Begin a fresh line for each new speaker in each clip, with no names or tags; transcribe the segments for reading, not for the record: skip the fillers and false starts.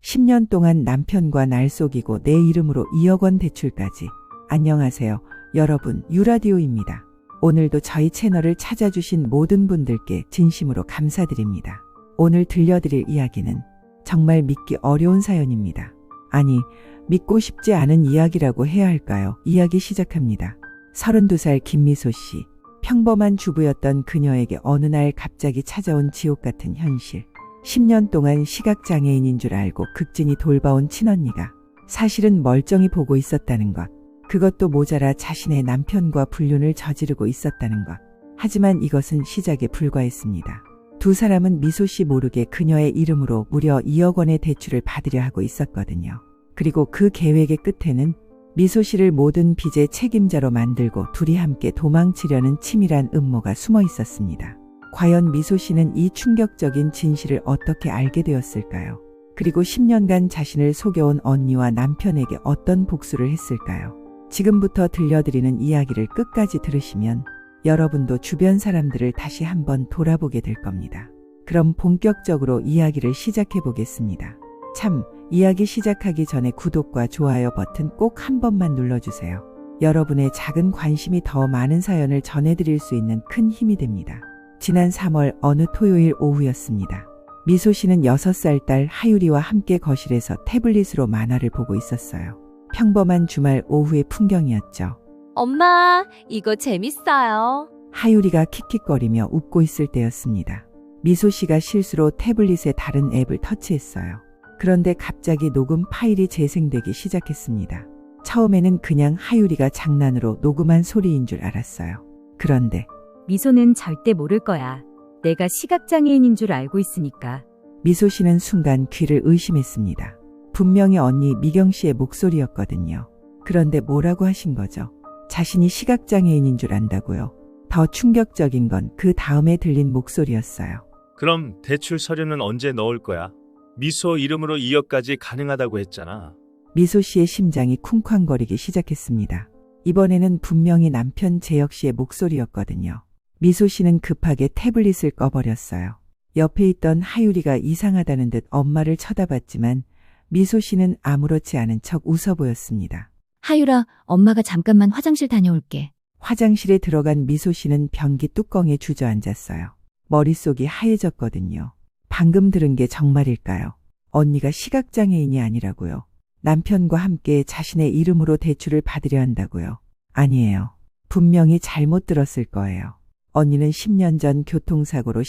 10년 동안 남편과 날 속이고 내 이름으로 2억 원 대출까지. 안녕하세요. 여러분, 유라디오입니다. 오늘도 저희 채널을 찾아주신 모든 분들께 진심으로 감사드립니다. 오늘 들려드릴 이야기는 정말 믿기 어려운 사연입니다. 아니, 믿고 싶지 않은 이야기라고 해야 할까요? 이야기 시작합니다. 32살 김미소 씨. 평범한 주부였던 그녀에게 어느 날 갑자기 찾아온 지옥 같은 현실. 10년 동안 시각장애인인 줄 알고 극진히 돌봐온 친언니가 사실은 멀쩡히 보고 있었다는 것. 그것도 모자라 자신의 남편과 불륜을 저지르고 있었다는 것. 하지만 이것은 시작에 불과했습니다. 두 사람은 미소 씨 모르게 그녀의 이름으로 무려 2억 원의 대출을 받으려 하고 있었거든요. 그리고 그 계획의 끝에는 미소 씨를 모든 빚의 책임자로 만들고 둘이 함께 도망치려는 치밀한 음모가 숨어 있었습니다. 과연 미소 씨는 이 충격적인 진실을 어떻게 알게 되었을까요? 그리고 10년간 자신을 속여온 언니와 남편에게 어떤 복수를 했을까요? 지금부터 들려드리는 이야기를 끝까지 들으시면 여러분도 주변 사람들을 다시 한번 돌아보게 될 겁니다. 그럼 본격적으로 이야기를 시작해 보겠습니다. 참, 이야기 시작하기 전에 구독과 좋아요 버튼 꼭 한 번만 눌러주세요. 여러분의 작은 관심이 더 많은 사연을 전해드릴 수 있는 큰 힘이 됩니다. 지난 3월 어느 토요일 오후였습니다. 미소 씨는 6살 딸 하유리와 함께 거실에서 태블릿으로 만화를 보고 있었어요. 평범한 주말 오후의 풍경이었죠.
엄마, 이거 재밌어요.
하유리가 킥킥거리며 웃고 있을 때였습니다. 미소 씨가 실수로 태블릿의 다른 앱을 터치했어요. 그런데 갑자기 녹음 파일이 재생되기 시작했습니다. 처음에는 그냥 하유리가 장난으로 녹음한 소리인 줄 알았어요. 그런데
미소는 절대 모를 거야. 내가 시각장애인인 줄 알고 있으니까.
미소 씨는 순간 귀를 의심했습니다. 분명히 언니 미경 씨의 목소리였거든요. 그런데 뭐라고 하신 거죠? 자신이 시각장애인인 줄 안다고요? 더 충격적인 건 그 다음에 들린 목소리였어요.
그럼 대출 서류는 언제 넣을 거야? 미소 이름으로 2억까지 가능하다고 했잖아.
미소 씨의 심장이 쿵쾅거리기 시작했습니다. 이번에는 분명히 남편 재혁 씨의 목소리였거든요. 미소 씨는 급하게 태블릿을 꺼버렸어요. 옆에 있던 하유리가 이상하다는 듯 엄마를 쳐다봤지만 미소 씨는 아무렇지 않은 척 웃어 보였습니다.
하유라, 엄마가 잠깐만 화장실 다녀올게.
화장실에 들어간 미소 씨는 변기 뚜껑에 주저앉았어요. 머릿속이 하얘졌거든요. 방금 들은 게 정말일까요? 언니가 시각장애인이 아니라고요? 남편과 함께 자신의 이름으로 대출을 받으려 한다고요? 아니에요. 분명히 잘못 들었을 거예요. 언니는 10년 전 교통사고로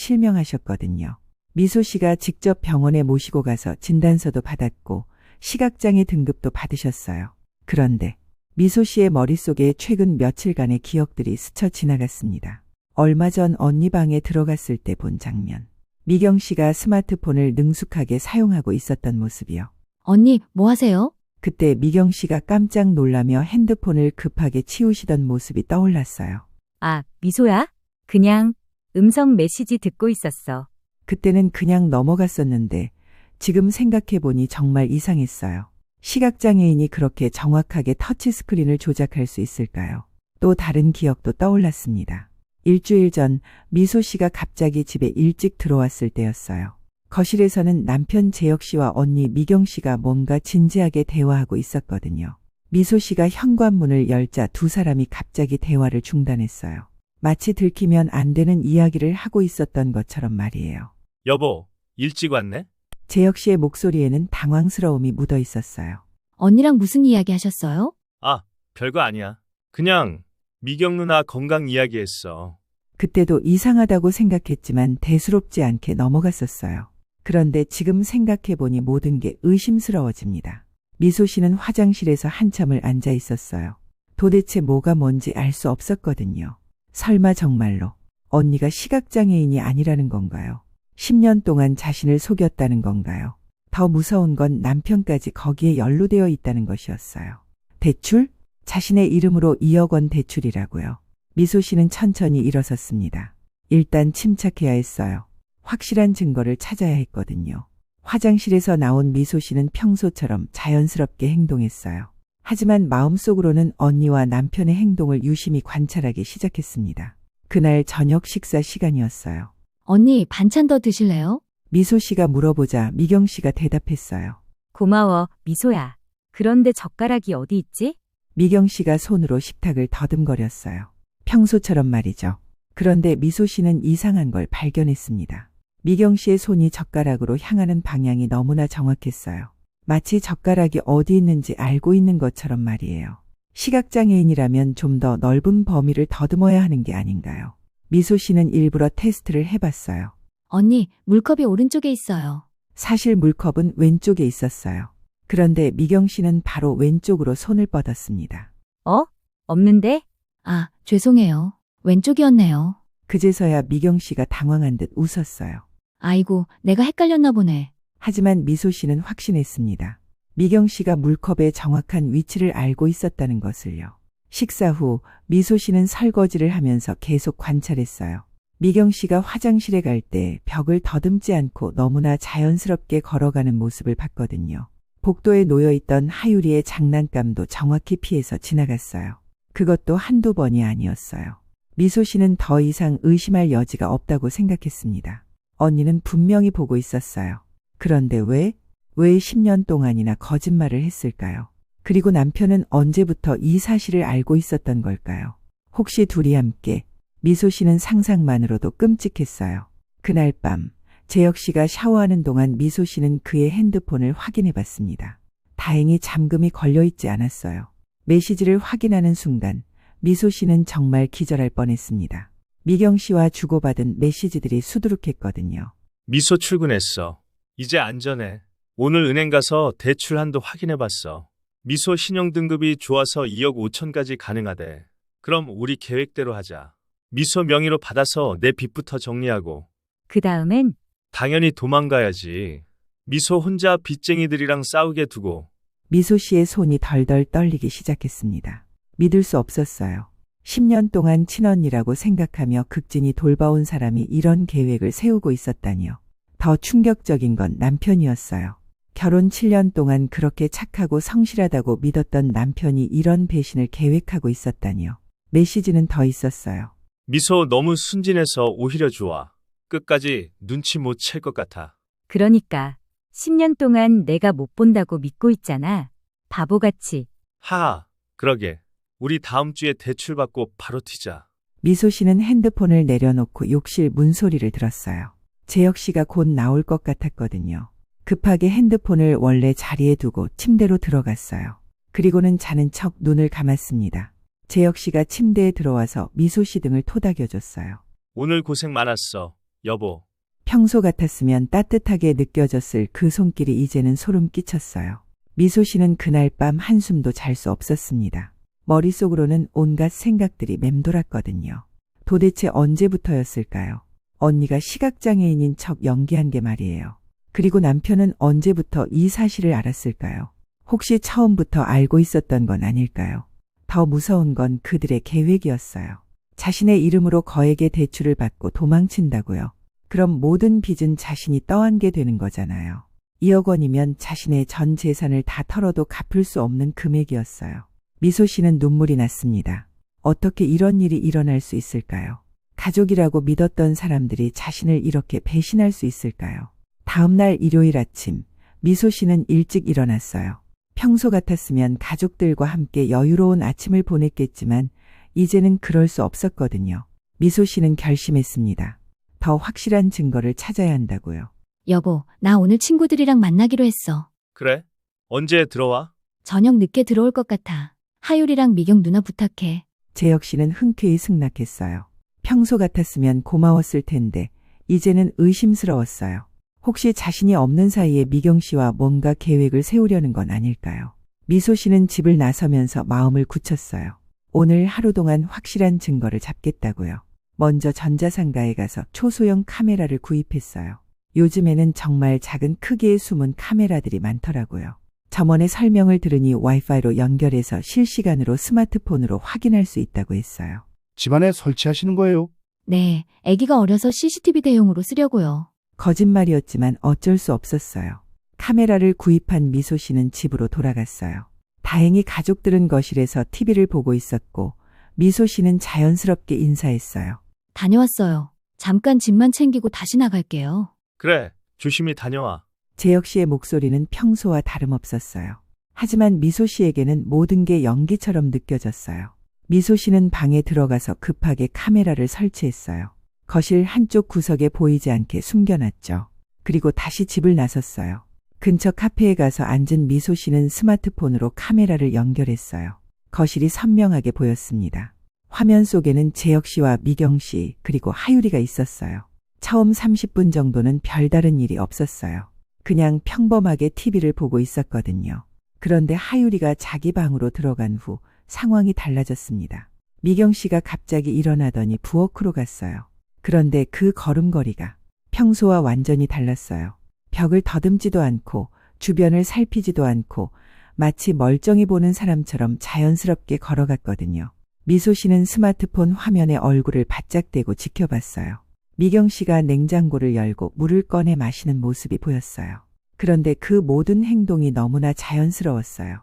실명하셨거든요. 미소 씨가 직접 병원에 모시고 가서 진단서도 받았고 시각장애 등급도 받으셨어요. 그런데 미소 씨의 머릿속에 최근 며칠간의 기억들이 스쳐 지나갔습니다. 얼마 전 언니 방에 들어갔을 때 본 장면. 미경 씨가 스마트폰을 능숙하게 사용하고 있었던 모습이요.
언니, 뭐 하세요?
그때 미경 씨가 깜짝 놀라며 핸드폰을 급하게 치우시던 모습이 떠올랐어요.
아, 미소야? 그냥 음성 메시지 듣고 있었어.
그때는 그냥 넘어갔었는데 지금 생각해보니 정말 이상했어요. 시각장애인이 그렇게 정확하게 터치스크린을 조작할 수 있을까요? 또 다른 기억도 떠올랐습니다. 일주일 전 미소 씨가 갑자기 집에 일찍 들어왔을 때였어요. 거실에서는 남편 재혁 씨와 언니 미경 씨가 뭔가 진지하게 대화하고 있었거든요. 미소 씨가 현관문을 열자 두 사람이 갑자기 대화를 중단했어요. 마치 들키면 안 되는 이야기를 하고 있었던 것처럼 말이에요.
여보, 일찍 왔네?
재혁 씨의 목소리에는 당황스러움이 묻어 있었어요.
언니랑 무슨 이야기 하셨어요?
아, 별거 아니야. 그냥 미경 누나 건강 이야기했어.
그때도 이상하다고 생각했지만 대수롭지 않게 넘어갔었어요. 그런데 지금 생각해보니 모든 게 의심스러워집니다. 미소 씨는 화장실에서 한참을 앉아 있었어요. 도대체 뭐가 뭔지 알 수 없었거든요. 설마 정말로 언니가 시각장애인이 아니라는 건가요? 10년 동안 자신을 속였다는 건가요? 더 무서운 건 남편까지 거기에 연루되어 있다는 것이었어요. 대출? 자신의 이름으로 2억 원 대출이라고요. 미소 씨는 천천히 일어섰습니다. 일단 침착해야 했어요. 확실한 증거를 찾아야 했거든요. 화장실에서 나온 미소 씨는 평소처럼 자연스럽게 행동했어요. 하지만 마음속으로는 언니와 남편의 행동을 유심히 관찰하기 시작했습니다. 그날 저녁 식사 시간이었어요.
언니, 반찬 더 드실래요?
미소 씨가 물어보자 미경 씨가 대답했어요.
고마워, 미소야. 그런데 젓가락이 어디 있지?
미경 씨가 손으로 식탁을 더듬거렸어요. 평소처럼 말이죠. 그런데 미소 씨는 이상한 걸 발견했습니다. 미경 씨의 손이 젓가락으로 향하는 방향이 너무나 정확했어요. 마치 젓가락이 어디 있는지 알고 있는 것처럼 말이에요. 시각장애인이라면 좀 더 넓은 범위를 더듬어야 하는 게 아닌가요? 미소 씨는 일부러 테스트를 해봤어요.
언니, 물컵이 오른쪽에 있어요.
사실 물컵은 왼쪽에 있었어요. 그런데 미경 씨는 바로 왼쪽으로 손을 뻗었습니다.
어? 없는데?
아, 죄송해요. 왼쪽이었네요.
그제서야 미경 씨가 당황한 듯 웃었어요.
아이고, 내가 헷갈렸나 보네.
하지만 미소 씨는 확신했습니다. 미경 씨가 물컵의 정확한 위치를 알고 있었다는 것을요. 식사 후 미소 씨는 설거지를 하면서 계속 관찰했어요. 미경 씨가 화장실에 갈 때 벽을 더듬지 않고 너무나 자연스럽게 걸어가는 모습을 봤거든요. 복도에 놓여있던 하유리의 장난감도 정확히 피해서 지나갔어요. 그것도 한두 번이 아니었어요. 미소 씨는 더 이상 의심할 여지가 없다고 생각했습니다. 언니는 분명히 보고 있었어요. 그런데 왜 10년 동안이나 거짓말을 했을까요? 그리고 남편은 언제부터 이 사실을 알고 있었던 걸까요? 혹시 둘이 함께? 미소 씨는 상상만으로도 끔찍했어요. 그날 밤 재혁 씨가 샤워하는 동안 미소 씨는 그의 핸드폰을 확인해 봤습니다. 다행히 잠금이 걸려 있지 않았어요. 메시지를 확인하는 순간 미소 씨는 정말 기절할 뻔했습니다. 미경 씨와 주고받은 메시지들이 수두룩했거든요.
미소 출근했어. 이제 안전해. 오늘 은행 가서 대출 한도 확인해봤어. 미소 신용등급이 좋아서 2억 5천까지 가능하대. 그럼 우리 계획대로 하자. 미소 명의로 받아서 내 빚부터 정리하고.
그 다음엔
당연히 도망가야지. 미소 혼자 빚쟁이들이랑 싸우게 두고.
미소 씨의 손이 덜덜 떨리기 시작했습니다. 믿을 수 없었어요. 10년 동안 친언니라고 생각하며 극진히 돌봐온 사람이 이런 계획을 세우고 있었다니요. 더 충격적인 건 남편이었어요. 결혼 7년 동안 그렇게 착하고 성실하다고 믿었던 남편이 이런 배신을 계획하고 있었다니요. 메시지는 더 있었어요.
미소 너무 순진해서 오히려 좋아. 끝까지 눈치 못 챌 것 같아.
그러니까 10년 동안 내가 못 본다고 믿고 있잖아. 바보같이.
하하, 그러게. 우리 다음 주에 대출 받고 바로 튀자.
미소 씨는 핸드폰을 내려놓고 욕실 문소리를 들었어요. 재혁 씨가 곧 나올 것 같았거든요. 급하게 핸드폰을 원래 자리에 두고 침대로 들어갔어요. 그리고는 자는 척 눈을 감았습니다. 재혁 씨가 침대에 들어와서 미소 씨 등을 토닥여줬어요.
오늘 고생 많았어, 여보.
평소 같았으면 따뜻하게 느껴졌을 그 손길이 이제는 소름 끼쳤어요. 미소 씨는 그날 밤 한숨도 잘 수 없었습니다. 머릿속으로는 온갖 생각들이 맴돌았거든요. 도대체 언제부터였을까요? 언니가 시각장애인인 척 연기한 게 말이에요. 그리고 남편은 언제부터 이 사실을 알았을까요? 혹시 처음부터 알고 있었던 건 아닐까요? 더 무서운 건 그들의 계획이었어요. 자신의 이름으로 거액의 대출을 받고 도망친다고요. 그럼 모든 빚은 자신이 떠안게 되는 거잖아요. 2억 원이면 자신의 전 재산을 다 털어도 갚을 수 없는 금액이었어요. 미소 씨는 눈물이 났습니다. 어떻게 이런 일이 일어날 수 있을까요? 가족이라고 믿었던 사람들이 자신을 이렇게 배신할 수 있을까요? 다음 날 일요일 아침, 미소 씨는 일찍 일어났어요. 평소 같았으면 가족들과 함께 여유로운 아침을 보냈겠지만 이제는 그럴 수 없었거든요. 미소 씨는 결심했습니다. 더 확실한 증거를 찾아야 한다고요.
여보, 나 오늘 친구들이랑 만나기로 했어.
그래? 언제 들어와?
저녁 늦게 들어올 것 같아. 하율이랑 미경 누나 부탁해.
재혁 씨는 흔쾌히 승낙했어요. 평소 같았으면 고마웠을 텐데 이제는 의심스러웠어요. 혹시 자신이 없는 사이에 미경 씨와 뭔가 계획을 세우려는 건 아닐까요? 미소 씨는 집을 나서면서 마음을 굳혔어요. 오늘 하루 동안 확실한 증거를 잡겠다고요. 먼저 전자상가에 가서 초소형 카메라를 구입했어요. 요즘에는 정말 작은 크기의 숨은 카메라들이 많더라고요. 점원의 설명을 들으니 와이파이로 연결해서 실시간으로 스마트폰으로 확인할 수 있다고 했어요.
집안에 설치하시는 거예요?
네, 아기가 어려서 CCTV 대용으로 쓰려고요.
거짓말이었지만 어쩔 수 없었어요. 카메라를 구입한 미소 씨는 집으로 돌아갔어요. 다행히 가족들은 거실에서 TV를 보고 있었고 미소 씨는 자연스럽게 인사했어요.
다녀왔어요. 잠깐 짐만 챙기고 다시 나갈게요.
그래, 조심히 다녀와.
재혁 씨의 목소리는 평소와 다름없었어요. 하지만 미소 씨에게는 모든 게 연기처럼 느껴졌어요. 미소 씨는 방에 들어가서 급하게 카메라를 설치했어요. 거실 한쪽 구석에 보이지 않게 숨겨놨죠. 그리고 다시 집을 나섰어요. 근처 카페에 가서 앉은 미소 씨는 스마트폰으로 카메라를 연결했어요. 거실이 선명하게 보였습니다. 화면 속에는 재혁 씨와 미경 씨 그리고 하유리가 있었어요. 처음 30분 정도는 별다른 일이 없었어요. 그냥 평범하게 TV를 보고 있었거든요. 그런데 하유리가 자기 방으로 들어간 후 상황이 달라졌습니다. 미경 씨가 갑자기 일어나더니 부엌으로 갔어요. 그런데 그 걸음걸이가 평소와 완전히 달랐어요. 벽을 더듬지도 않고 주변을 살피지도 않고 마치 멀쩡히 보는 사람처럼 자연스럽게 걸어갔거든요. 미소 씨는 스마트폰 화면에 얼굴을 바짝 대고 지켜봤어요. 미경 씨가 냉장고를 열고 물을 꺼내 마시는 모습이 보였어요. 그런데 그 모든 행동이 너무나 자연스러웠어요.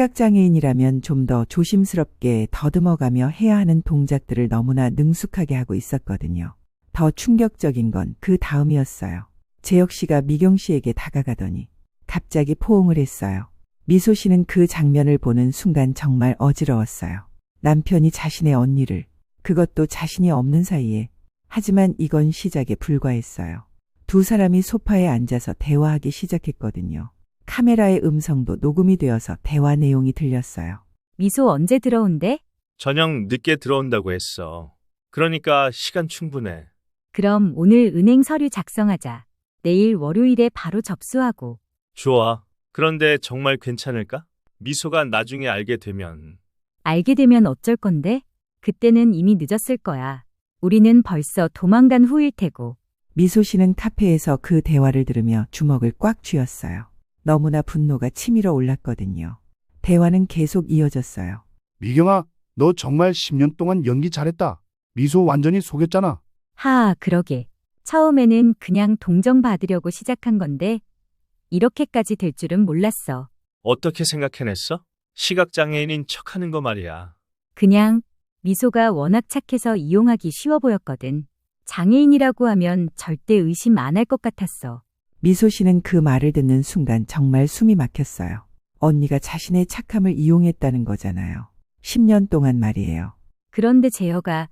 시각장애인이라면 좀 더 조심스럽게 더듬어가며 해야 하는 동작들을 너무나 능숙하게 하고 있었거든요. 더 충격적인 건 그 다음이었어요. 재혁 씨가 미경 씨에게 다가가더니 갑자기 포옹을 했어요. 미소 씨는 그 장면을 보는 순간 정말 어지러웠어요. 남편이 자신의 언니를, 그것도 자신이 없는 사이에. 하지만 이건 시작에 불과했어요. 두 사람이 소파에 앉아서 대화하기 시작했거든요. 카메라의 음성도 녹음이 되어서 대화 내용이 들렸어요.
미소 언제 들어온대?
저녁 늦게 들어온다고 했어. 그러니까 시간 충분해.
그럼 오늘 은행 서류 작성하자. 내일 월요일에 바로 접수하고.
좋아. 그런데 정말 괜찮을까? 미소가 나중에 알게 되면.
알게 되면 어쩔 건데? 그때는 이미 늦었을 거야. 우리는 벌써 도망간 후일 테고.
미소 씨는 카페에서 그 대화를 들으며 주먹을 꽉 쥐었어요. 너무나 분노가 치밀어 올랐거든요. 대화는 계속 이어졌어요.
미경아, 너 정말 10년 동안 연기 잘했다. 미소 완전히 속였잖아.
하아, 그러게. 처음에는 그냥 동정받으려고 시작한 건데 이렇게까지 될 줄은 몰랐어.
어떻게 생각해냈어? 시각장애인인 척하는 거 말이야.
그냥 미소가 워낙 착해서 이용하기 쉬워 보였거든. 장애인이라고 하면 절대 의심 안 할 것 같았어.
미소 씨는 그 말을 듣는 순간 정말 숨이 막혔어요. 언니가 자신의 착함을 이용했다는 거잖아요. 10년 동안 말이에요.
그런데 재혁아,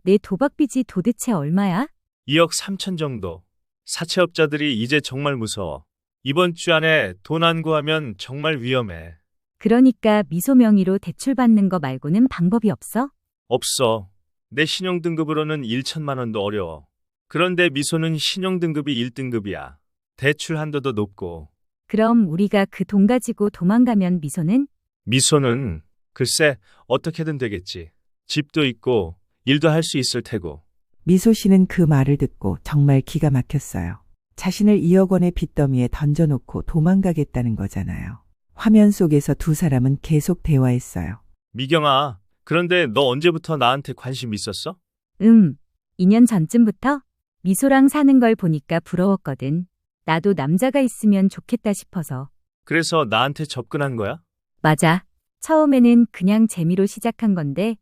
내 도박빚이 도대체 얼마야?
2억 3천 정도. 사채업자들이 이제 정말 무서워. 이번 주 안에 돈 안 구하면 정말 위험해.
그러니까 미소 명의로 대출받는 거 말고는 방법이 없어?
없어. 내 신용등급으로는 1천만 원도 어려워. 그런데 미소는 신용등급이 1등급이야. 대출 한도도 높고.
그럼 우리가 그 돈 가지고 도망가면 미소는?
미소는 글쎄 어떻게든 되겠지. 집도 있고 일도 할 수 있을 테고.
미소 씨는 그 말을 듣고 정말 기가 막혔어요. 자신을 2억 원의 빚더미에 던져놓고 도망가겠다는 거잖아요. 화면 속에서 두 사람은 계속 대화했어요.
미경아, 그런데 너 언제부터 나한테 관심 있었어?
2년 전쯤부터 미소랑 사는 걸 보니까 부러웠거든. 나도 남자가 있으면 좋겠다 싶어서.
그래서 나한테 접근한 거야?
맞아. 처음에는 그냥 재미로 시작한 건데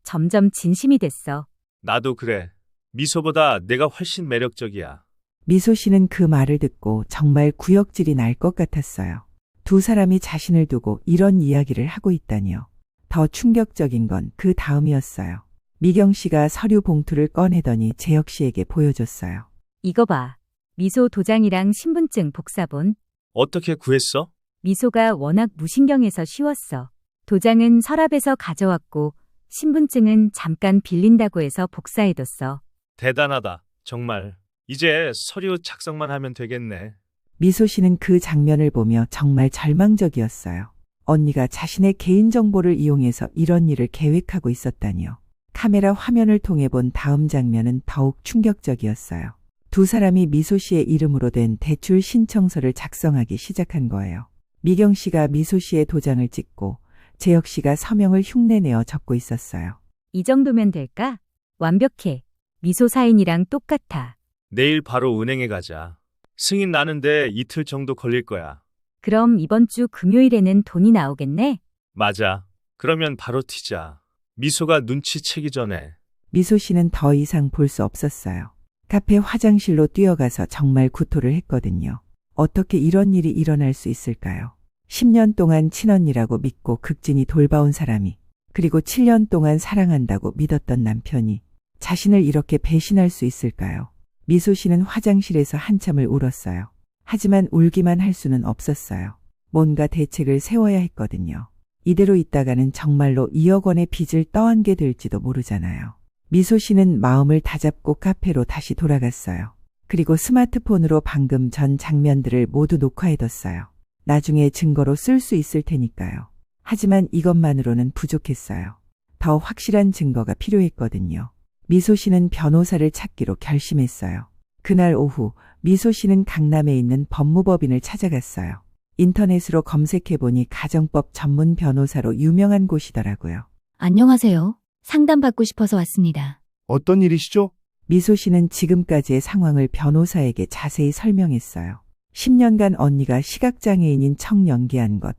점점 진심이 됐어.
나도 그래. 미소보다 내가 훨씬 매력적이야.
미소 씨는 그 말을 듣고 정말 구역질이 날 것 같았어요. 두 사람이 자신을 두고 이런 이야기를 하고 있다니요. 더 충격적인 건 그 다음이었어요. 미경 씨가 서류 봉투를 꺼내더니 재혁 씨에게 보여줬어요.
이거 봐. 미소 도장이랑 신분증 복사본.
어떻게 구했어?
미소가 워낙 무신경해서 쉬웠어. 도장은 서랍에서 가져왔고 신분증은 잠깐 빌린다고 해서 복사해뒀어.
대단하다. 정말. 이제 서류 작성만 하면 되겠네.
미소 씨는 그 장면을 보며 정말 절망적이었어요. 언니가 자신의 개인정보를 이용해서 이런 일을 계획하고 있었다니요. 카메라 화면을 통해 본 다음 장면은 더욱 충격적이었어요. 두 사람이 미소 씨의 이름으로 된 대출 신청서를 작성하기 시작한 거예요. 미경 씨가 미소 씨의 도장을 찍고 재혁 씨가 서명을 흉내내어 적고 있었어요.
이 정도면 될까? 완벽해. 미소 사인이랑 똑같아.
내일 바로 은행에 가자. 승인 나는데 이틀 정도 걸릴 거야.
그럼 이번 주 금요일에는 돈이 나오겠네?
맞아. 그러면 바로 튀자. 미소가 눈치채기 전에.
미소 씨는 더 이상 볼 수 없었어요. 카페 화장실로 뛰어가서 정말 구토를 했거든요. 어떻게 이런 일이 일어날 수 있을까요? 10년 동안 친언니라고 믿고 극진히 돌봐온 사람이, 그리고 7년 동안 사랑한다고 믿었던 남편이 자신을 이렇게 배신할 수 있을까요? 미소 씨는 화장실에서 한참을 울었어요. 하지만 울기만 할 수는 없었어요. 뭔가 대책을 세워야 했거든요. 이대로 있다가는 정말로 2억 원의 빚을 떠안게 될지도 모르잖아요. 미소 씨는 마음을 다잡고 카페로 다시 돌아갔어요. 그리고 스마트폰으로 방금 전 장면들을 모두 녹화해뒀어요. 나중에 증거로 쓸 수 있을 테니까요. 하지만 이것만으로는 부족했어요. 더 확실한 증거가 필요했거든요. 미소 씨는 변호사를 찾기로 결심했어요. 그날 오후 미소 씨는 강남에 있는 법무법인을 찾아갔어요. 인터넷으로 검색해보니 가정법 전문 변호사로 유명한 곳이더라고요.
안녕하세요. 상담받고 싶어서 왔습니다.
어떤 일이시죠?
미소 씨는 지금까지의 상황을 변호사에게 자세히 설명했어요. 10년간 언니가 시각장애인인 척 연기한 것,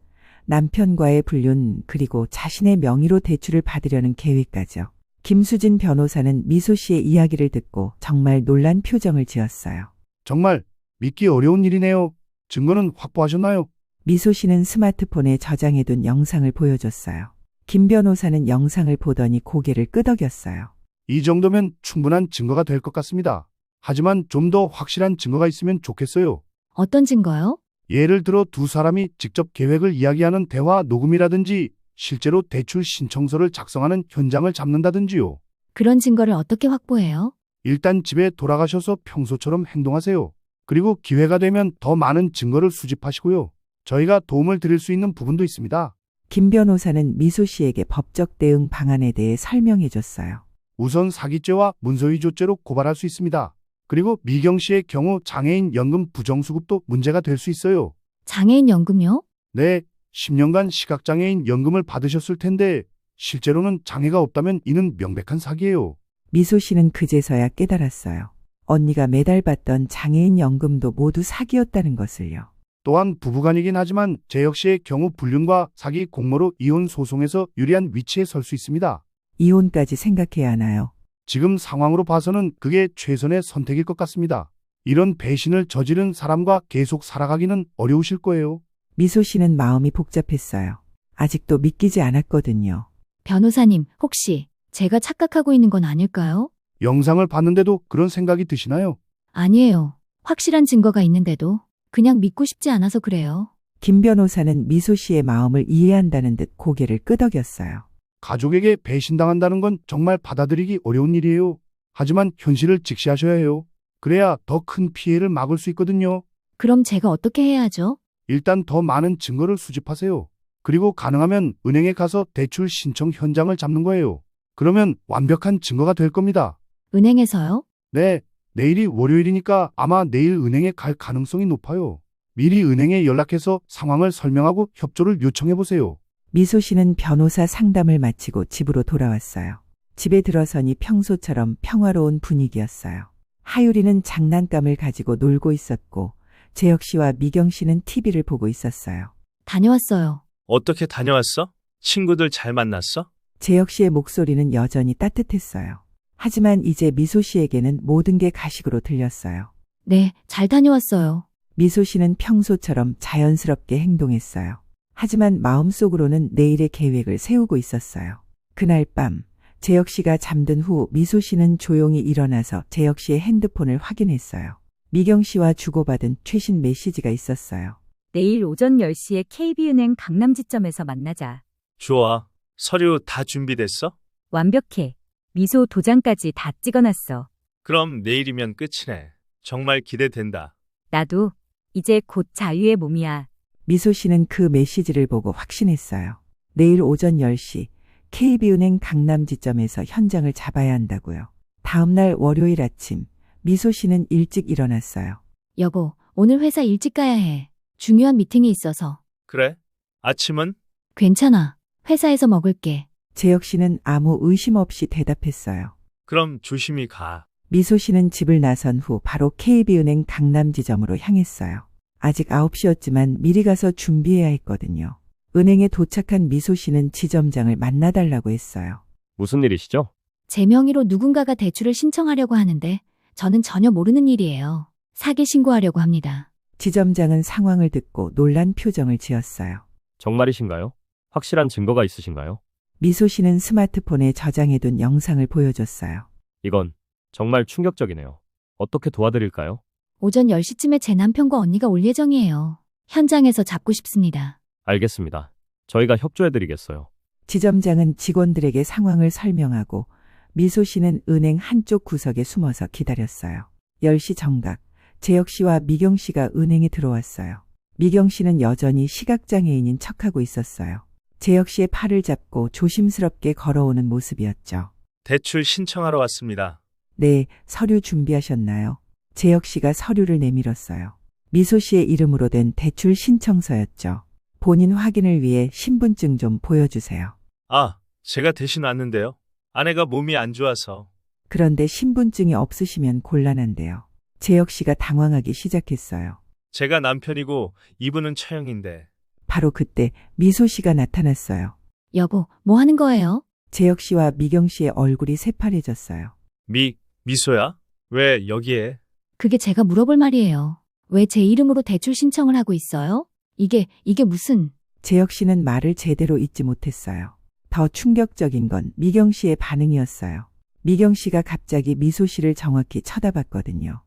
남편과의 불륜, 그리고 자신의 명의로 대출을 받으려는 계획까지요. 김수진 변호사는 미소 씨의 이야기를 듣고 정말 놀란 표정을 지었어요.
정말 믿기 어려운 일이네요. 증거는 확보하셨나요?
미소 씨는 스마트폰에 저장해둔 영상을 보여줬어요. 김 변호사는 영상을 보더니 고개를 끄덕였어요.
이 정도면 충분한 증거가 될 것 같습니다. 하지만 좀 더 확실한 증거가 있으면 좋겠어요.
어떤 증거요?
예를 들어 두 사람이 직접 계획을 이야기하는 대화 녹음이라든지 실제로 대출 신청서를 작성하는 현장을 잡는다든지요.
그런 증거를 어떻게 확보해요?
일단 집에 돌아가셔서 평소처럼 행동하세요. 그리고 기회가 되면 더 많은 증거를 수집하시고요. 저희가 도움을 드릴 수 있는 부분도 있습니다.
김 변호사는 미소 씨에게 법적 대응 방안에 대해 설명해 줬어요.
우선 사기죄와 문서위조죄로 고발할 수 있습니다. 그리고 미경 씨의 경우 장애인 연금 부정수급도 문제가 될 수 있어요.
장애인 연금요?
네, 10년간 시각장애인 연금을 받으셨을 텐데 실제로는 장애가 없다면 이는 명백한 사기예요.
미소 씨는 그제서야 깨달았어요. 언니가 매달 받던 장애인 연금도 모두 사기였다는 것을요.
또한 부부간이긴 하지만 재혁 씨의 경우 불륜과 사기 공모로 이혼 소송에서 유리한 위치에 설 수 있습니다.
이혼까지 생각해야 하나요?
지금 상황으로 봐서는 그게 최선의 선택일 것 같습니다. 이런 배신을 저지른 사람과 계속 살아가기는 어려우실 거예요.
미소 씨는 마음이 복잡했어요. 아직도 믿기지 않았거든요.
변호사님, 혹시 제가 착각하고 있는 건 아닐까요?
영상을 봤는데도 그런 생각이 드시나요?
아니에요. 확실한 증거가 있는데도 그냥 믿고 싶지 않아서 그래요.
김 변호사는 미소 씨의 마음을 이해한다는 듯 고개를 끄덕였어요.
가족에게 배신당한다는 건 정말 받아들이기 어려운 일이에요. 하지만 현실을 직시하셔야 해요. 그래야 더 큰 피해를 막을 수 있거든요.
그럼 제가 어떻게 해야 하죠?
일단 더 많은 증거를 수집하세요. 그리고 가능하면 은행에 가서 대출 신청 현장을 잡는 거예요. 그러면 완벽한 증거가 될 겁니다.
은행에서요?
네, 내일이 월요일이니까 아마 내일 은행에 갈 가능성이 높아요. 미리 은행에 연락해서 상황을 설명하고 협조를 요청해 보세요.
미소 씨는 변호사 상담을 마치고 집으로 돌아왔어요. 집에 들어서니 평소처럼 평화로운 분위기였어요. 하유리는 장난감을 가지고 놀고 있었고 재혁 씨와 미경 씨는 TV를 보고 있었어요.
다녀왔어요.
어떻게 다녀왔어? 친구들 잘 만났어?
재혁 씨의 목소리는 여전히 따뜻했어요. 하지만 이제 미소 씨에게는 모든 게 가식으로 들렸어요.
네, 잘 다녀왔어요.
미소 씨는 평소처럼 자연스럽게 행동했어요. 하지만 마음속으로는 내일의 계획을 세우고 있었어요. 그날 밤 재혁 씨가 잠든 후 미소 씨는 조용히 일어나서 재혁 씨의 핸드폰을 확인했어요. 미경 씨와 주고받은 최신 메시지가 있었어요.
내일 오전 10시에 KB은행 강남지점에서 만나자.
좋아. 서류 다 준비됐어?
완벽해. 미소 도장까지 다 찍어놨어.
그럼 내일이면 끝이네. 정말 기대된다.
나도 이제 곧 자유의 몸이야.
미소 씨는 그 메시지를 보고 확신했어요. 내일 오전 10시 KB은행 강남지점에서 현장을 잡아야 한다고요. 다음날 월요일 아침 미소 씨는 일찍 일어났어요.
여보, 오늘 회사 일찍 가야 해. 중요한 미팅이 있어서.
그래? 아침은?
괜찮아. 회사에서 먹을게.
재혁 씨는 아무 의심 없이 대답했어요.
그럼 조심히 가.
미소 씨는 집을 나선 후 바로 KB은행 강남지점으로 향했어요. 아직 9시였지만 미리 가서 준비해야 했거든요. 은행에 도착한 미소 씨는 지점장을 만나달라고 했어요.
무슨 일이시죠?
제 명의로 누군가가 대출을 신청하려고 하는데 저는 전혀 모르는 일이에요. 사기 신고하려고 합니다.
지점장은 상황을 듣고 놀란 표정을 지었어요.
정말이신가요? 확실한 증거가 있으신가요?
미소 씨는 스마트폰에 저장해둔 영상을 보여줬어요.
이건 정말 충격적이네요. 어떻게 도와드릴까요?
오전 10시쯤에 제 남편과 언니가 올 예정이에요. 현장에서 잡고 싶습니다.
알겠습니다. 저희가 협조해드리겠어요.
지점장은 직원들에게 상황을 설명하고 미소 씨는 은행 한쪽 구석에 숨어서 기다렸어요. 10시 정각, 재혁 씨와 미경 씨가 은행에 들어왔어요. 미경 씨는 여전히 시각장애인인 척하고 있었어요. 재혁 씨의 팔을 잡고 조심스럽게 걸어오는 모습이었죠.
대출 신청하러 왔습니다.
네, 서류 준비하셨나요? 재혁 씨가 서류를 내밀었어요. 미소 씨의 이름으로 된 대출 신청서였죠. 본인 확인을 위해 신분증 좀 보여주세요.
아, 제가 대신 왔는데요. 아내가 몸이 안 좋아서.
그런데 신분증이 없으시면 곤란한데요. 재혁 씨가 당황하기 시작했어요.
제가 남편이고 이분은 처형인데.
바로 그때 미소 씨가 나타났어요.
여보, 뭐 하는 거예요?
재혁 씨와 미경 씨의 얼굴이 새파래졌어요.
미소야? 왜 여기에?
그게 제가 물어볼 말이에요. 왜 제 이름으로 대출 신청을 하고 있어요? 이게 무슨...
재혁 씨는 말을 제대로 잇지 못했어요. 더 충격적인 건 미경 씨의 반응이었어요. 미경 씨가 갑자기 미소 씨를 정확히 쳐다봤거든요.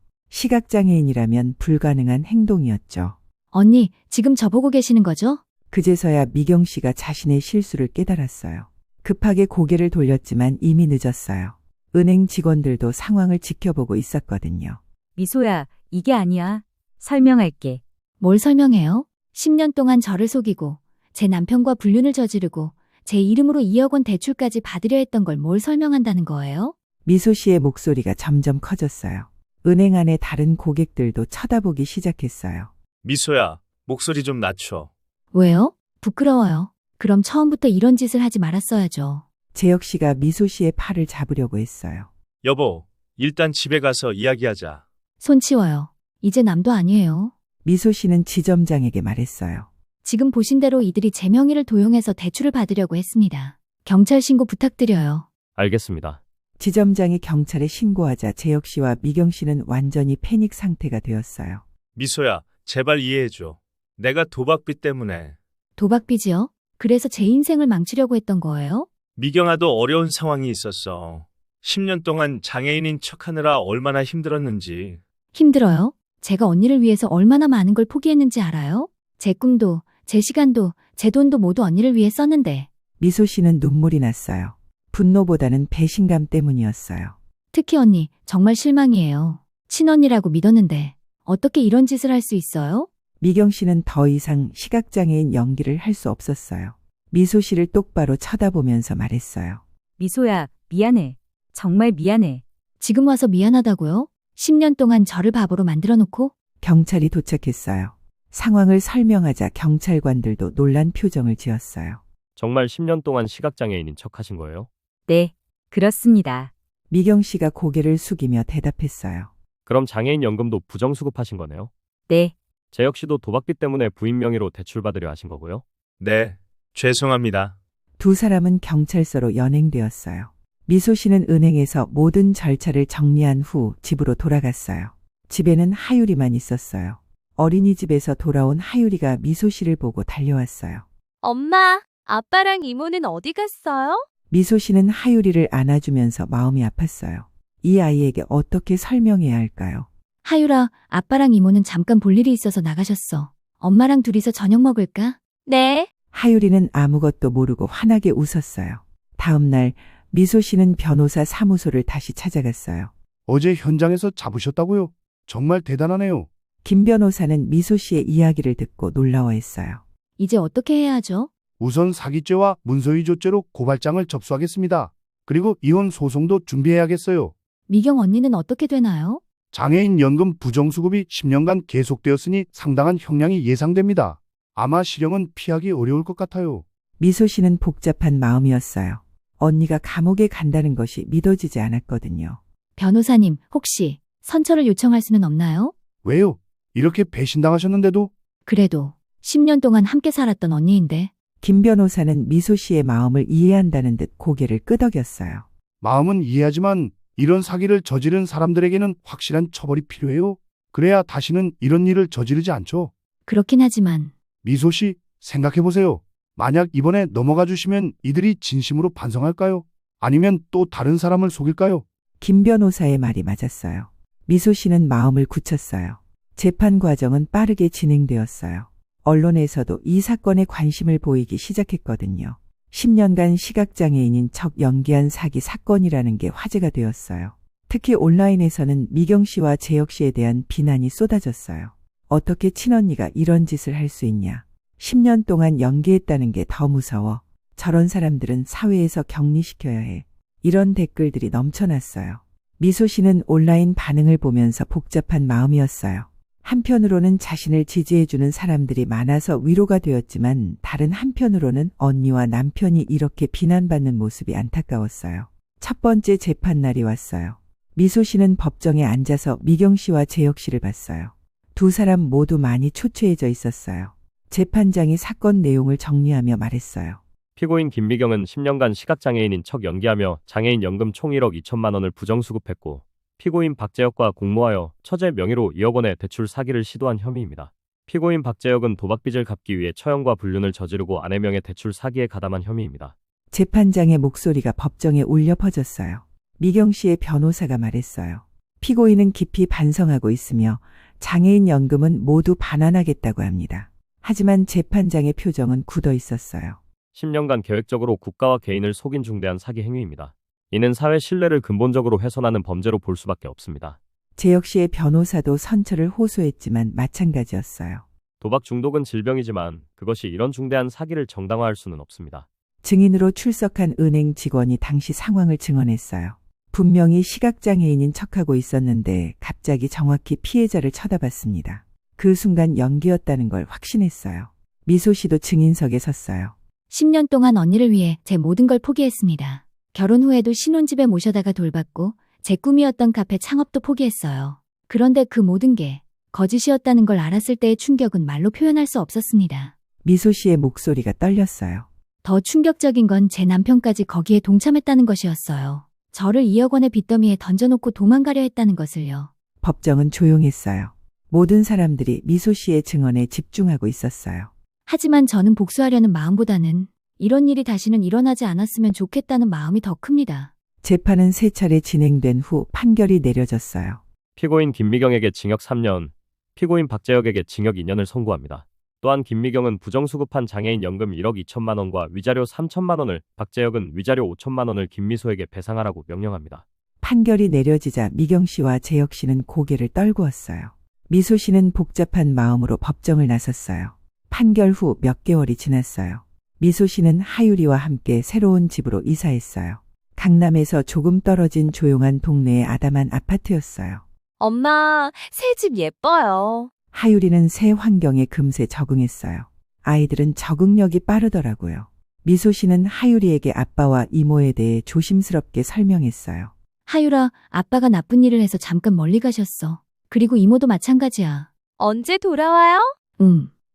시각장애인이라면 불가능한 행동이었죠.
언니, 지금 저보고 계시는 거죠?
그제서야 미경 씨가 자신의 실수를 깨달았어요. 급하게 고개를 돌렸지만 이미 늦었어요. 은행 직원들도 상황을 지켜보고 있었거든요.
미소야, 이게 아니야. 설명할게.
뭘 설명해요? 10년 동안 저를 속이고 제 남편과 불륜을 저지르고 제 이름으로 2억 원 대출까지 받으려 했던 걸 뭘 설명한다는 거예요?
미소 씨의 목소리가 점점 커졌어요. 은행 안의 다른 고객들도 쳐다보기 시작했어요.
미소야, 목소리 좀 낮춰.
왜요? 부끄러워요. 그럼 처음부터 이런 짓을 하지 말았어야죠.
재혁 씨가 미소 씨의 팔을 잡으려고 했어요.
여보, 일단 집에 가서 이야기하자.
손 치워요. 이제 남도 아니에요.
미소 씨는 지점장에게 말했어요.
지금 보신 대로 이들이 제 명의를 도용해서 대출을 받으려고 했습니다. 경찰 신고 부탁드려요.
알겠습니다.
지점장이 경찰에 신고하자 재혁 씨와 미경 씨는 완전히 패닉 상태가 되었어요.
미소야, 제발 이해해줘. 내가 도박빚 때문에.
도박빚이요? 그래서 제 인생을 망치려고 했던 거예요?
미경아도 어려운 상황이 있었어. 10년 동안 장애인인 척하느라 얼마나 힘들었는지.
힘들어요? 제가 언니를 위해서 얼마나 많은 걸 포기했는지 알아요? 제 꿈도, 제 시간도, 제 돈도 모두 언니를 위해 썼는데.
미소 씨는 눈물이 났어요. 분노보다는 배신감 때문이었어요.
특히 언니, 정말 실망이에요. 친언니라고 믿었는데 어떻게 이런 짓을 할 수 있어요?
미경 씨는 더 이상 시각장애인 연기를 할 수 없었어요. 미소 씨를 똑바로 쳐다보면서 말했어요.
미소야, 미안해. 정말 미안해.
지금 와서 미안하다고요? 10년 동안 저를 바보로 만들어 놓고?
경찰이 도착했어요. 상황을 설명하자 경찰관들도 놀란 표정을 지었어요.
정말 10년 동안 시각장애인인 척 하신 거예요?
네, 그렇습니다.
미경 씨가 고개를 숙이며 대답했어요.
그럼 장애인 연금도 부정수급하신 거네요?
네,
재혁 씨도 도박빚 때문에 부인 명의로 대출받으려 하신 거고요?
네, 죄송합니다.
두 사람은 경찰서로 연행되었어요. 미소 씨는 은행에서 모든 절차를 정리한 후 집으로 돌아갔어요. 집에는 하율이만 있었어요. 어린이집에서 돌아온 하율이가 미소 씨를 보고 달려왔어요.
엄마, 아빠랑 이모는 어디 갔어요?
미소 씨는 하율이를 안아주면서 마음이 아팠어요. 이 아이에게 어떻게 설명해야 할까요?
하율아, 아빠랑 이모는 잠깐 볼 일이 있어서 나가셨어. 엄마랑 둘이서 저녁 먹을까?
네.
하율이는 아무것도 모르고 환하게 웃었어요. 다음 날 미소 씨는 변호사 사무소를 다시 찾아갔어요.
어제 현장에서 잡으셨다고요? 정말 대단하네요.
김 변호사는 미소 씨의 이야기를 듣고 놀라워했어요.
이제 어떻게 해야 하죠?
우선 사기죄와 문서위조죄로 고발장을 접수하겠습니다. 그리고 이혼 소송도 준비해야겠어요.
미경 언니는 어떻게 되나요?
장애인 연금 부정수급이 10년간 계속되었으니 상당한 형량이 예상됩니다. 아마 실형은 피하기 어려울 것 같아요.
미소 씨는 복잡한 마음이었어요. 언니가 감옥에 간다는 것이 믿어지지 않았거든요.
변호사님, 혹시 선처를 요청할 수는 없나요?
왜요? 이렇게 배신당하셨는데도?
그래도 10년 동안 함께 살았던 언니인데.
김 변호사는 미소 씨의 마음을 이해한다는 듯 고개를 끄덕였어요.
마음은 이해하지만 이런 사기를 저지른 사람들에게는 확실한 처벌이 필요해요. 그래야 다시는 이런 일을 저지르지 않죠.
그렇긴 하지만
미소 씨, 생각해 보세요. 만약 이번에 넘어가 주시면 이들이 진심으로 반성할까요? 아니면 또 다른 사람을 속일까요?
김 변호사의 말이 맞았어요. 미소 씨는 마음을 굳혔어요. 재판 과정은 빠르게 진행되었어요. 언론에서도 이 사건에 관심을 보이기 시작했거든요. 10년간 시각장애인인 척 연기한 사기 사건이라는 게 화제가 되었어요. 특히 온라인에서는 미경 씨와 재혁 씨에 대한 비난이 쏟아졌어요. 어떻게 친언니가 이런 짓을 할 수 있냐. 10년 동안 연기했다는 게 더 무서워. 저런 사람들은 사회에서 격리시켜야 해. 이런 댓글들이 넘쳐났어요. 미소 씨는 온라인 반응을 보면서 복잡한 마음이었어요. 한편으로는 자신을 지지해주는 사람들이 많아서 위로가 되었지만 다른 한편으로는 언니와 남편이 이렇게 비난받는 모습이 안타까웠어요. 첫 번째 재판 날이 왔어요. 미소 씨는 법정에 앉아서 미경 씨와 재혁 씨를 봤어요. 두 사람 모두 많이 초췌해져 있었어요. 재판장이 사건 내용을 정리하며 말했어요.
피고인 김미경은 10년간 시각장애인인 척 연기하며 장애인 연금 총 1억 2천만 원을 부정수급했고 피고인 박재혁과 공모하여 처제 명의로 2억 원의 대출 사기를 시도한 혐의입니다. 피고인 박재혁은 도박빚을 갚기 위해 처형과 불륜을 저지르고 아내 명의 대출 사기에 가담한 혐의입니다.
재판장의 목소리가 법정에 울려 퍼졌어요. 미경 씨의 변호사가 말했어요. 피고인은 깊이 반성하고 있으며 장애인 연금은 모두 반환하겠다고 합니다. 하지만 재판장의 표정은 굳어 있었어요.
10년간 계획적으로 국가와 개인을 속인 중대한 사기 행위입니다. 이는 사회 신뢰를 근본적으로 훼손하는 범죄로 볼 수밖에 없습니다.
재혁 씨의 변호사도 선처를 호소했지만 마찬가지였어요.
도박 중독은 질병이지만 그것이 이런 중대한 사기를 정당화할 수는 없습니다.
증인으로 출석한 은행 직원이 당시 상황을 증언했어요. 분명히 시각장애인인 척하고 있었는데 갑자기 정확히 피해자를 쳐다봤습니다. 그 순간 연기였다는 걸 확신했어요. 미소 씨도 증인석에 섰어요.
10년 동안 언니를 위해 제 모든 걸 포기했습니다. 결혼 후에도 신혼집에 모셔다가 돌봤고 제 꿈이었던 카페 창업도 포기했어요. 그런데 그 모든 게 거짓이었다는 걸 알았을 때의 충격은 말로 표현할 수 없었습니다.
미소 씨의 목소리가 떨렸어요.
더 충격적인 건 제 남편까지 거기에 동참했다는 것이었어요. 저를 2억 원의 빚더미에 던져놓고 도망가려 했다는 것을요.
법정은 조용했어요. 모든 사람들이 미소 씨의 증언에 집중하고 있었어요.
하지만 저는 복수하려는 마음보다는 이런 일이 다시는 일어나지 않았으면 좋겠다는 마음이 더 큽니다.
재판은 3차례 진행된 후 판결이 내려졌어요.
피고인 김미경에게 징역 3년, 피고인 박재혁에게 징역 2년을 선고합니다. 또한 김미경은 부정수급한 장애인 연금 1억 2천만 원과 위자료 3천만 원을, 박재혁은 위자료 5천만 원을 김미소에게 배상하라고 명령합니다.
판결이 내려지자 미경 씨와 재혁 씨는 고개를 떨구었어요. 미소 씨는 복잡한 마음으로 법정을 나섰어요. 판결 후 몇 개월이 지났어요. 미소 씨는 하유리와 함께 새로운 집으로 이사했어요. 강남에서 조금 떨어진 조용한 동네의 아담한 아파트였어요.
엄마, 새 집 예뻐요.
하유리는 새 환경에 금세 적응했어요. 아이들은 적응력이 빠르더라고요. 미소 씨는 하유리에게 아빠와 이모에 대해 조심스럽게 설명했어요.
하유라, 아빠가 나쁜 일을 해서 잠깐 멀리 가셨어. 그리고 이모도 마찬가지야.
언제 돌아와요?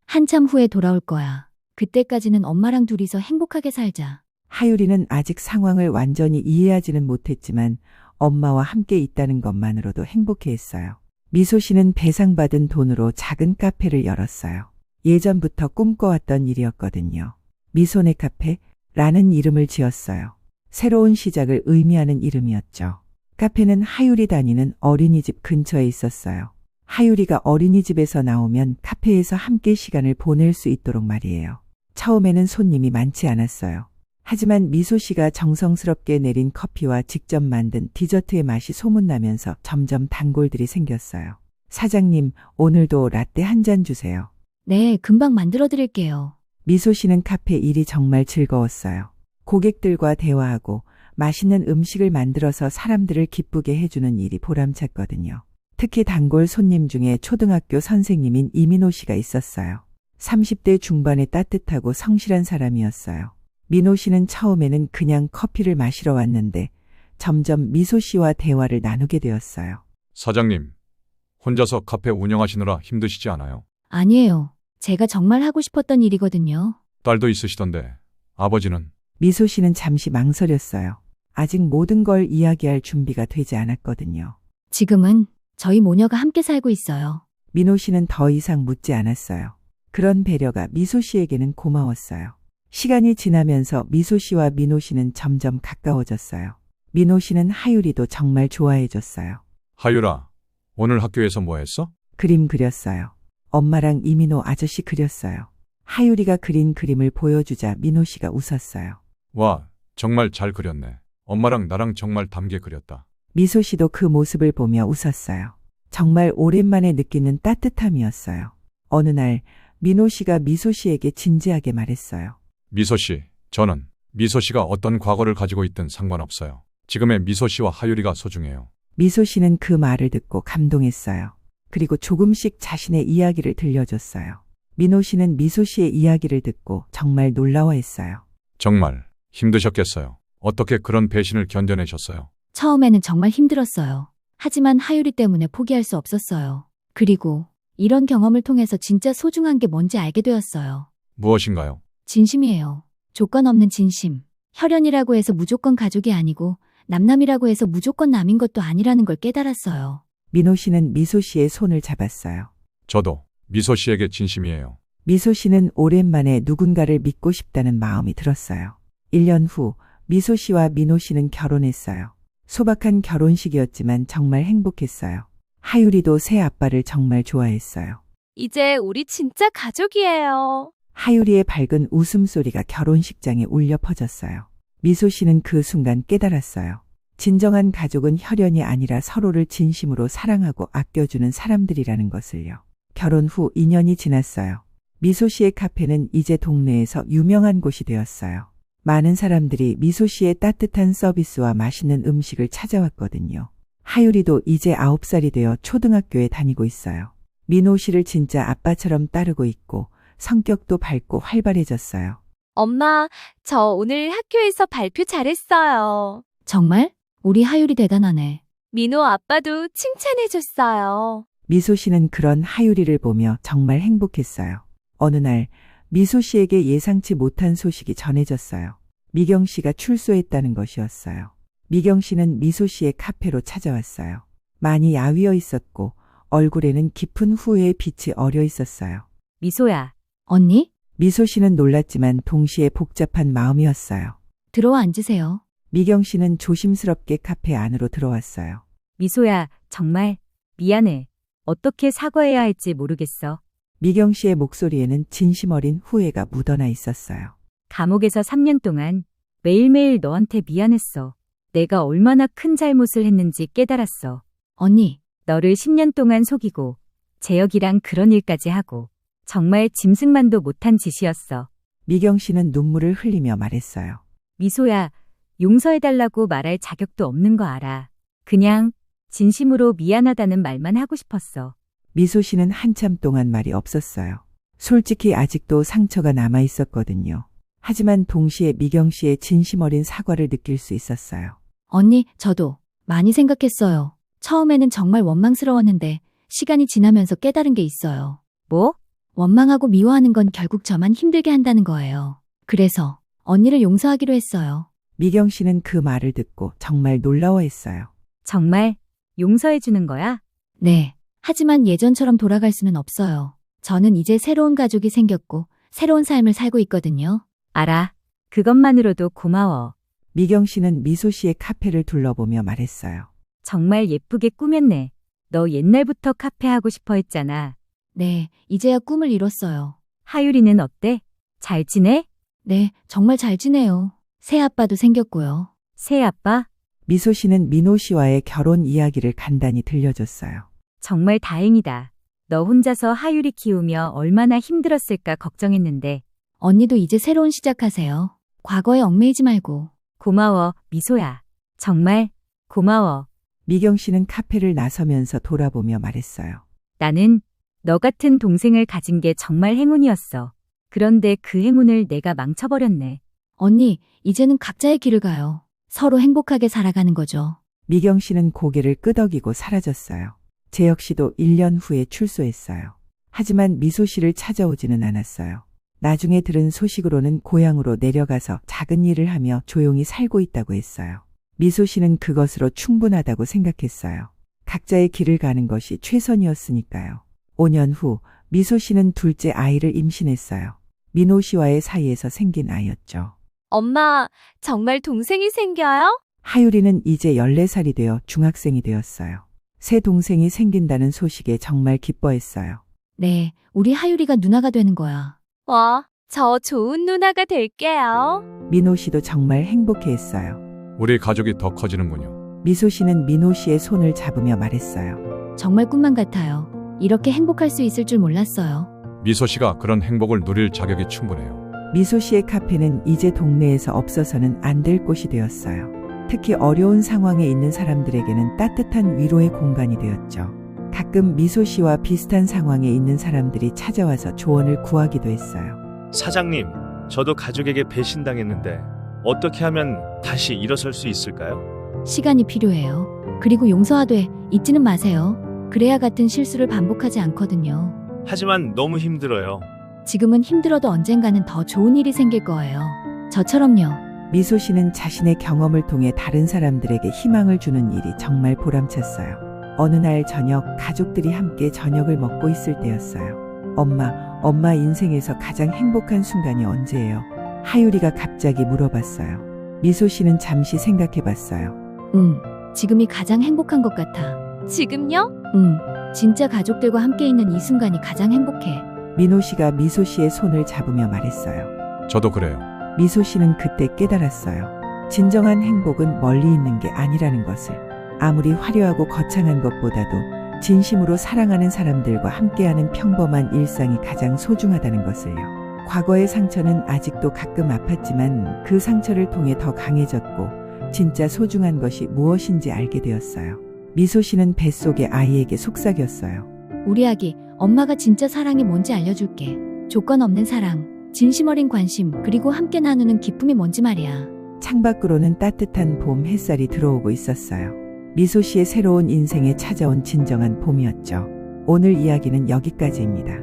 한참 후에 돌아올 거야. 그때까지는 엄마랑 둘이서 행복하게 살자.
하유리는 아직 상황을 완전히 이해하지는 못했지만 엄마와 함께 있다는 것만으로도 행복해했어요. 미소 씨는 배상받은 돈으로 작은 카페를 열었어요. 예전부터 꿈꿔왔던 일이었거든요. 미소네 카페라는 이름을 지었어요. 새로운 시작을 의미하는 이름이었죠. 카페는 하유리 다니는 어린이집 근처에 있었어요. 하유리가 어린이집에서 나오면 카페에서 함께 시간을 보낼 수 있도록 말이에요. 처음에는 손님이 많지 않았어요. 하지만 미소 씨가 정성스럽게 내린 커피와 직접 만든 디저트의 맛이 소문나면서 점점 단골들이 생겼어요. 사장님, 오늘도 라떼 한 잔 주세요.
네, 금방 만들어 드릴게요.
미소 씨는 카페 일이 정말 즐거웠어요. 고객들과 대화하고 맛있는 음식을 만들어서 사람들을 기쁘게 해주는 일이 보람찼거든요. 특히 단골 손님 중에 초등학교 선생님인 이민호 씨가 있었어요. 30대 중반의 따뜻하고 성실한 사람이었어요. 민호 씨는 처음에는 그냥 커피를 마시러 왔는데 점점 미소 씨와 대화를 나누게 되었어요.
사장님, 혼자서 카페 운영하시느라 힘드시지 않아요?
아니에요. 제가 정말 하고 싶었던 일이거든요.
딸도 있으시던데 아버지는?
미소 씨는 잠시 망설였어요. 아직 모든 걸 이야기할 준비가 되지 않았거든요.
지금은 저희 모녀가 함께 살고 있어요.
민호 씨는 더 이상 묻지 않았어요. 그런 배려가 미소 씨에게는 고마웠어요. 시간이 지나면서 미소 씨와 민호 씨는 점점 가까워졌어요. 민호 씨는 하율이도 정말 좋아해줬어요.
하율아, 오늘 학교에서 뭐 했어?
그림 그렸어요. 엄마랑 이민호 아저씨 그렸어요. 하율이가 그린 그림을 보여주자 민호 씨가 웃었어요.
와, 정말 잘 그렸네. 엄마랑 나랑 정말 닮게 그렸다.
미소 씨도 그 모습을 보며 웃었어요. 정말 오랜만에 느끼는 따뜻함이었어요. 어느 날 민호 씨가 미소 씨에게 진지하게 말했어요.
미소 씨, 저는 미소 씨가 어떤 과거를 가지고 있든 상관없어요. 지금의 미소 씨와 하율이가 소중해요.
미소 씨는 그 말을 듣고 감동했어요. 그리고 조금씩 자신의 이야기를 들려줬어요. 민호 씨는 미소 씨의 이야기를 듣고 정말 놀라워했어요.
정말 힘드셨겠어요. 어떻게 그런 배신을 견뎌내셨어요?
처음에는 정말 힘들었어요. 하지만 하율이 때문에 포기할 수 없었어요. 그리고 이런 경험을 통해서 진짜 소중한 게 뭔지 알게 되었어요.
무엇인가요?
진심이에요. 조건 없는 진심. 혈연이라고 해서 무조건 가족이 아니고 남남이라고 해서 무조건 남인 것도 아니라는 걸 깨달았어요.
민호 씨는 미소 씨의 손을 잡았어요.
저도 미소 씨에게 진심이에요.
미소 씨는 오랜만에 누군가를 믿고 싶다는 마음이 들었어요. 1년 후 미소 씨와 민호 씨는 결혼했어요. 소박한 결혼식이었지만 정말 행복했어요. 하율이도 새 아빠를 정말 좋아했어요.
이제 우리 진짜 가족이에요.
하율이의 밝은 웃음소리가 결혼식장에 울려 퍼졌어요. 미소 씨는 그 순간 깨달았어요. 진정한 가족은 혈연이 아니라 서로를 진심으로 사랑하고 아껴주는 사람들이라는 것을요. 결혼 후 2년이 지났어요. 미소 씨의 카페는 이제 동네에서 유명한 곳이 되었어요. 많은 사람들이 미소 씨의 따뜻한 서비스와 맛있는 음식을 찾아왔거든요. 하율이도 이제 9살이 되어 초등학교에 다니고 있어요. 민호 씨를 진짜 아빠처럼 따르고 있고 성격도 밝고 활발해졌어요.
엄마, 저 오늘 학교에서 발표 잘했어요.
정말? 우리 하율이 대단하네.
민호 아빠도 칭찬해줬어요.
미소 씨는 그런 하율이를 보며 정말 행복했어요. 어느 날 미소 씨에게 예상치 못한 소식이 전해졌어요. 미경 씨가 출소했다는 것이었어요. 미경 씨는 미소 씨의 카페로 찾아왔어요. 많이 야위어 있었고 얼굴에는 깊은 후회의 빛이 어려 있었어요.
미소야,
언니?
미소 씨는 놀랐지만 동시에 복잡한 마음이었어요.
들어와 앉으세요.
미경 씨는 조심스럽게 카페 안으로 들어왔어요.
미소야, 정말 미안해. 어떻게 사과해야 할지 모르겠어.
미경 씨의 목소리에는 진심 어린 후회가 묻어나 있었어요.
감옥에서 3년 동안 매일매일 너한테 미안했어. 내가 얼마나 큰 잘못을 했는지 깨달았어.
언니,
너를 10년 동안 속이고 재혁이랑 그런 일까지 하고 정말 짐승만도 못한 짓이었어.
미경 씨는 눈물을 흘리며 말했어요.
미소야, 용서해달라고 말할 자격도 없는 거 알아. 그냥 진심으로 미안하다는 말만 하고 싶었어.
미소 씨는 한참 동안 말이 없었어요. 솔직히 아직도 상처가 남아 있었거든요. 하지만 동시에 미경 씨의 진심 어린 사과를 느낄 수 있었어요.
언니, 저도 많이 생각했어요. 처음에는 정말 원망스러웠는데 시간이 지나면서 깨달은 게 있어요.
뭐?
원망하고 미워하는 건 결국 저만 힘들게 한다는 거예요. 그래서 언니를 용서하기로 했어요.
미경 씨는 그 말을 듣고 정말 놀라워했어요.
정말 용서해주는 거야?
네. 하지만 예전처럼 돌아갈 수는 없어요. 저는 이제 새로운 가족이 생겼고 새로운 삶을 살고 있거든요.
알아. 그것만으로도 고마워.
미경 씨는 미소 씨의 카페를 둘러보며 말했어요.
정말 예쁘게 꾸몄네. 너 옛날부터 카페 하고 싶어 했잖아.
네, 이제야 꿈을 이뤘어요.
하율이는 어때? 잘 지내?
네, 정말 잘 지내요. 새 아빠도 생겼고요.
새 아빠?
미소 씨는 민호 씨와의 결혼 이야기를 간단히 들려줬어요.
정말 다행이다. 너 혼자서 하율이 키우며 얼마나 힘들었을까 걱정했는데.
언니도 이제 새로운 시작하세요. 과거에 얽매이지 말고.
고마워, 미소야. 정말 고마워.
미경 씨는 카페를 나서면서 돌아보며 말했어요.
나는 너 같은 동생을 가진 게 정말 행운이었어. 그런데 그 행운을 내가 망쳐버렸네.
언니, 이제는 각자의 길을 가요. 서로 행복하게 살아가는 거죠.
미경 씨는 고개를 끄덕이고 사라졌어요. 재혁 씨도 1년 후에 출소했어요. 하지만 미소 씨를 찾아오지는 않았어요. 나중에 들은 소식으로는 고향으로 내려가서 작은 일을 하며 조용히 살고 있다고 했어요. 미소 씨는 그것으로 충분하다고 생각했어요. 각자의 길을 가는 것이 최선이었으니까요. 5년 후 미소 씨는 둘째 아이를 임신했어요. 민호 씨와의 사이에서 생긴 아이였죠.
엄마, 정말 동생이 생겨요?
하유리는 이제 14살이 되어 중학생이 되었어요. 새 동생이 생긴다는 소식에 정말 기뻐했어요.
네, 우리 하유리가 누나가 되는 거야.
와, 저 좋은 누나가 될게요.
민호 씨도 정말 행복해했어요.
우리 가족이 더 커지는군요.
미소 씨는 민호 씨의 손을 잡으며 말했어요.
정말 꿈만 같아요. 이렇게 행복할 수 있을 줄 몰랐어요.
미소 씨가 그런 행복을 누릴 자격이 충분해요.
미소 씨의 카페는 이제 동네에서 없어서는 안 될 곳이 되었어요. 특히 어려운 상황에 있는 사람들에게는 따뜻한 위로의 공간이 되었죠. 가끔 미소 씨와 비슷한 상황에 있는 사람들이 찾아와서 조언을 구하기도 했어요.
사장님, 저도 가족에게 배신당했는데 어떻게 하면 다시 일어설 수 있을까요?
시간이 필요해요. 그리고 용서하되 잊지는 마세요. 그래야 같은 실수를 반복하지 않거든요.
하지만 너무 힘들어요.
지금은 힘들어도 언젠가는 더 좋은 일이 생길 거예요. 저처럼요.
미소 씨는 자신의 경험을 통해 다른 사람들에게 희망을 주는 일이 정말 보람찼어요. 어느 날 저녁 가족들이 함께 저녁을 먹고 있을 때였어요. 엄마 인생에서 가장 행복한 순간이 언제예요? 하유리가 갑자기 물어봤어요. 미소 씨는 잠시 생각해 봤어요.
지금이 가장 행복한 것 같아.
지금요?
진짜 가족들과 함께 있는 이 순간이 가장 행복해.
민호 씨가 미소 씨의 손을 잡으며 말했어요.
저도 그래요.
미소 씨는 그때 깨달았어요. 진정한 행복은 멀리 있는 게 아니라는 것을. 아무리 화려하고 거창한 것보다도 진심으로 사랑하는 사람들과 함께하는 평범한 일상이 가장 소중하다는 것을요. 과거의 상처는 아직도 가끔 아팠지만 그 상처를 통해 더 강해졌고 진짜 소중한 것이 무엇인지 알게 되었어요. 미소 씨는 뱃속의 아이에게 속삭였어요.
우리 아기, 엄마가 진짜 사랑이 뭔지 알려줄게. 조건 없는 사랑, 진심 어린 관심, 그리고 함께 나누는 기쁨이 뭔지 말이야.
창밖으로는 따뜻한 봄 햇살이 들어오고 있었어요. 미소 씨의 새로운 인생에 찾아온 진정한 봄이었죠. 오늘 이야기는 여기까지입니다.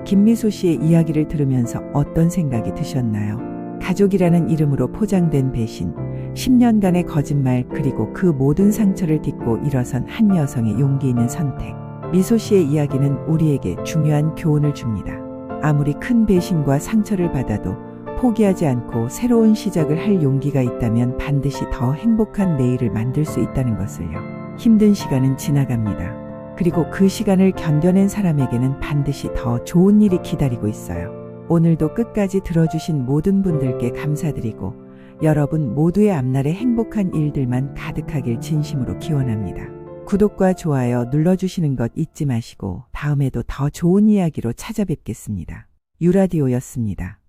김미소 씨의 이야기를 들으면서 어떤 생각이 드셨나요? 가족이라는 이름으로 포장된 배신, 10년간의 거짓말, 그리고 그 모든 상처를 딛고 일어선 한 여성의 용기 있는 선택. 미소 씨의 이야기는 우리에게 중요한 교훈을 줍니다. 아무리 큰 배신과 상처를 받아도 포기하지 않고 새로운 시작을 할 용기가 있다면 반드시 더 행복한 내일을 만들 수 있다는 것을요. 힘든 시간은 지나갑니다. 그리고 그 시간을 견뎌낸 사람에게는 반드시 더 좋은 일이 기다리고 있어요. 오늘도 끝까지 들어주신 모든 분들께 감사드리고 여러분 모두의 앞날에 행복한 일들만 가득하길 진심으로 기원합니다. 구독과 좋아요 눌러주시는 것 잊지 마시고 다음에도 더 좋은 이야기로 찾아뵙겠습니다. 유라디오였습니다.